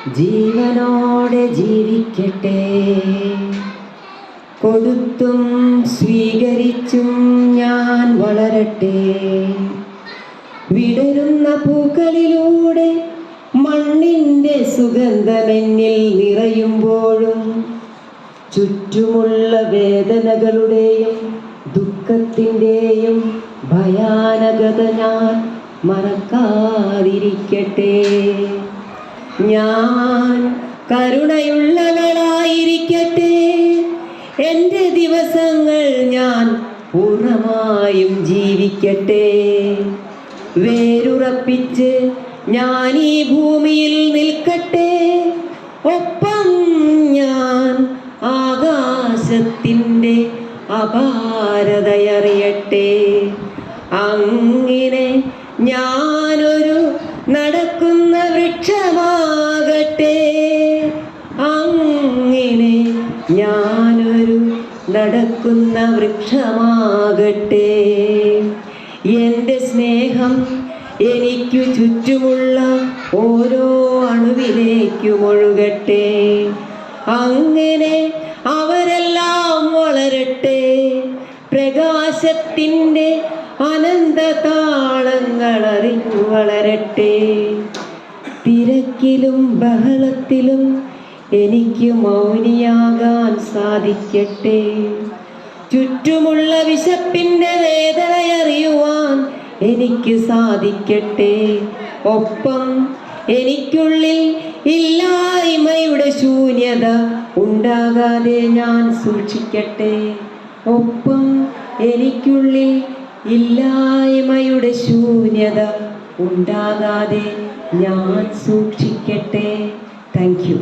ജീവനോടെ ജീവിക്കട്ടെ. കൊടുത്തും സ്വീകരിച്ചും ഞാൻ വളരട്ടെ. വിടരുന്ന പൂക്കളിലൂടെ മണ്ണിൻ്റെ സുഗന്ധമെന്നിൽ നിറയുമ്പോഴും ചുറ്റുമുള്ള വേദനകളുടെയും ദുഃഖത്തിൻ്റെയും ഭയാനകത ഞാൻ മറക്കാതിരിക്കട്ടെ. ഞാൻ കരുണയുള്ളവളായിരിക്കട്ടെ. എൻ്റെ ദിവസങ്ങൾ ഞാൻ പൂർണ്ണമായും ജീവിക്കട്ടെ. വേരുറപ്പിച്ച് ഞാൻ ഈ ഭൂമിയിൽ നിൽക്കട്ടെ. ഒപ്പം ഞാൻ ആകാശത്തിൻ്റെ അപാരതയറിയട്ടെ. അങ്ങനെ ഞാനൊരു നടക്കുന്ന വൃക്ഷമാകട്ടെ. അങ്ങനെ ഞാനൊരു നടക്കുന്ന വൃക്ഷമാകട്ടെ. എൻ്റെ സ്നേഹം എനിക്കു ചുറ്റുമുള്ള ഓരോ അണുവിലേക്കും ഒഴുകട്ടെ. അങ്ങനെ അവരെല്ലാം വളരട്ടെ. പ്രകാശത്തിൻ്റെ അനന്തതാളങ്ങളറിഞ്ഞു വളരട്ടെ. തിരക്കിലും ബഹളത്തിലും എനിക്ക് മൗനിയാകാൻ സാധിക്കട്ടെ. ചുറ്റുമുള്ള വിശപ്പിൻ്റെ വേദനയറിയുവാൻ എനിക്ക് സാധിക്കട്ടെ. ഒപ്പം എനിക്കുള്ളിൽ ഇല്ലായ്മയുടെ ശൂന്യത ഉണ്ടാകാതെ ഞാൻ സൂക്ഷിക്കട്ടെ. ഒപ്പം എനിക്കുള്ളിൽ ഇല്ലായ്മയുടെ ശൂന്യത ഉണ്ടാകാതെ ഞാൻ സൂക്ഷിക്കട്ടെ. Thank you.